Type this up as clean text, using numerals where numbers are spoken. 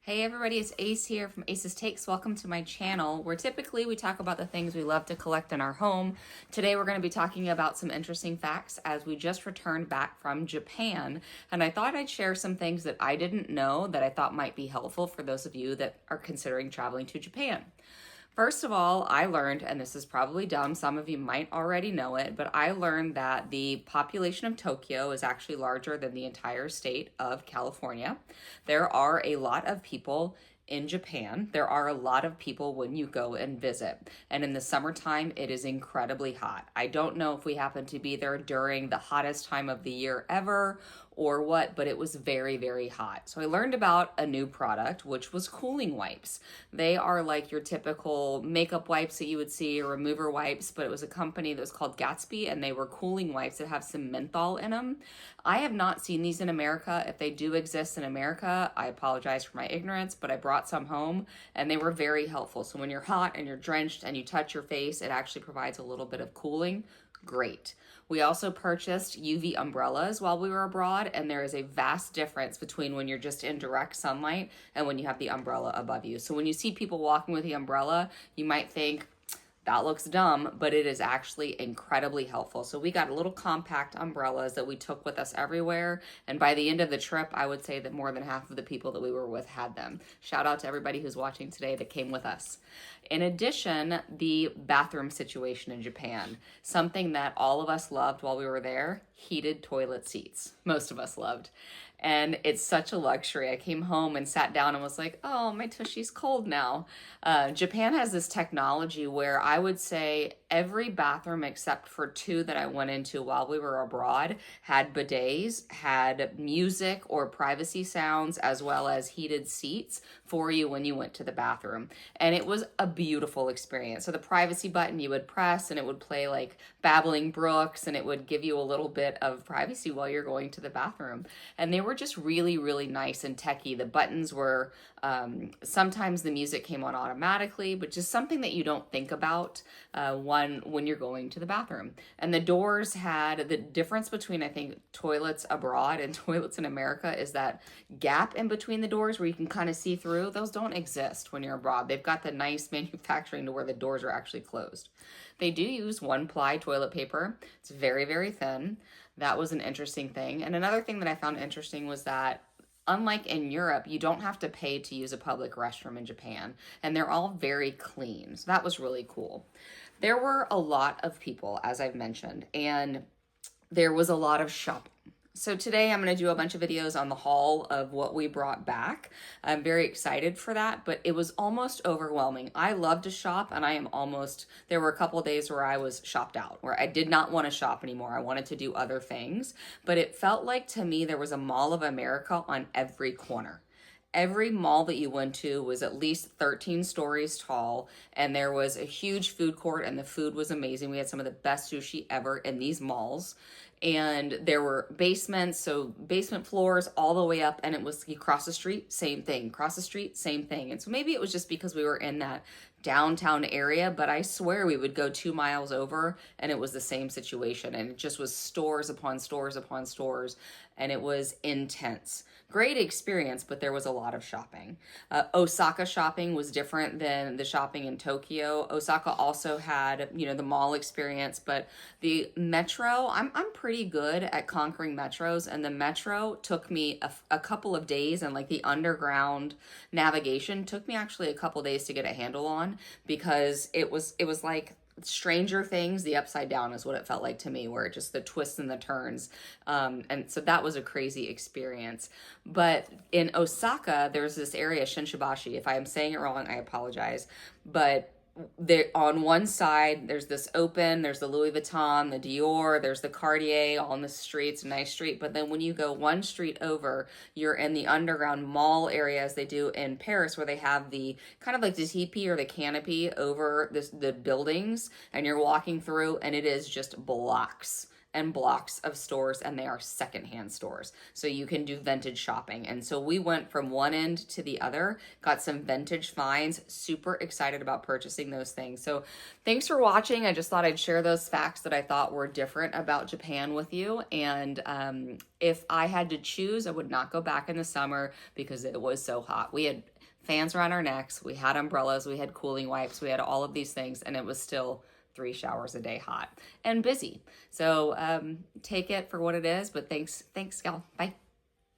Hey everybody, it's Ace here from Ace's Takes. Welcome to my channel where typically we talk about the things we love to collect in our home. Today we're going to be talking about some interesting facts as we just returned back from Japan, and I thought I'd share some things that I didn't know that I thought might be helpful for those of you that are considering traveling to Japan. First of all, I learned, and this is probably dumb, some of you might already know it, but I learned that the population of Tokyo is actually larger than the entire state of California. There are a lot of people in Japan. There are a lot of people when you go and visit. And in the summertime, it is incredibly hot. I don't know if we happen to be there during the hottest time of the year ever or what, but it was very, very hot. So I learned about a new product, which was cooling wipes. They are like your typical makeup wipes that you would see or remover wipes, but it was a company that was called Gatsby, and they were cooling wipes that have some menthol in them. I have not seen these in America. If they do exist in America, I apologize for my ignorance, but I brought some home and they were very helpful. So when you're hot and you're drenched and you touch your face, it actually provides a little bit of cooling. Great. We also purchased UV umbrellas while we were abroad, and there is a vast difference between when you're just in direct sunlight and when you have the umbrella above you. So when you see people walking with the umbrella, you might think, that looks dumb, but it is actually incredibly helpful. So we got little compact umbrellas that we took with us everywhere. And by the end of the trip, I would say that more than half of the people that we were with had them. Shout out to everybody who's watching today that came with us. In addition, the bathroom situation in Japan, something that all of us loved while we were there, heated toilet seats. Most of us loved. And it's such a luxury. I came home and sat down and was like, oh, my tushy's cold now. Japan has this technology where I would say every bathroom except for two that I went into while we were abroad had bidets, had music or privacy sounds, as well as heated seats for you when you went to the bathroom. And it was a beautiful experience. So the privacy button you would press and it would play like Babbling Brooks, and it would give you a little bit of privacy while you're going to the bathroom. And they were just really, really nice and techy. The buttons were, sometimes the music came on automatically, but just something that you don't think about when you're going to the bathroom. And the doors had, the difference between, I think, toilets abroad and toilets in America is that gap in between the doors where you can kind of see through. Those don't exist when you're abroad. They've got the nice manufacturing to where the doors are actually closed. They do use one-ply toilet paper. It's very, very thin. That was an interesting thing. And another thing that I found interesting was that unlike in Europe, you don't have to pay to use a public restroom in Japan, and they're all very clean. So that was really cool. There were a lot of people, as I've mentioned, and there was a lot of shopping. So today I'm going to do a bunch of videos on the haul of what we brought back. I'm very excited for that, but it was almost overwhelming. I love to shop, and there were a couple of days where I was shopped out, where I did not want to shop anymore. I wanted to do other things, but it felt like to me there was a Mall of America on every corner. Every mall that you went to was at least 13 stories tall, and there was a huge food court, and the food was amazing. We had some of the best sushi ever in these malls. And there were basements, so basement floors all the way up, and it was, you cross the street, same thing, cross the street, same thing. And so maybe it was just because we were in that downtown area, but I swear we would go 2 miles over and it was the same situation, and it just was stores upon stores upon stores, and it was intense. Great experience, but there was a lot of shopping. Osaka shopping was different than the shopping in Tokyo. Osaka also had, the mall experience, but the metro, I'm pretty good at conquering metros, and the metro took me a couple of days, and like the underground navigation took me actually a couple days to get a handle on, because it was like Stranger Things, the upside down is what it felt like to me, where just the twists and the turns. And so that was a crazy experience. But in Osaka, there's this area, Shinshibashi. If I am saying it wrong, I apologize. But there, on one side, there's this open, there's the Louis Vuitton, the Dior, there's the Cartier all on the streets, a nice street. But then when you go one street over, you're in the underground mall area, as they do in Paris, where they have the kind of like the teepee or the canopy over the buildings, and you're walking through, and it is just blocks and blocks of stores, and they are secondhand stores. So you can do vintage shopping. And so we went from one end to the other, got some vintage finds, super excited about purchasing those things. So thanks for watching. I just thought I'd share those facts that I thought were different about Japan with you. And if I had to choose, I would not go back in the summer because it was so hot. We had fans around our necks, we had umbrellas, we had cooling wipes, we had all of these things, and it was still 3 showers a day hot and busy. So take it for what it is, but thanks, gal. Bye.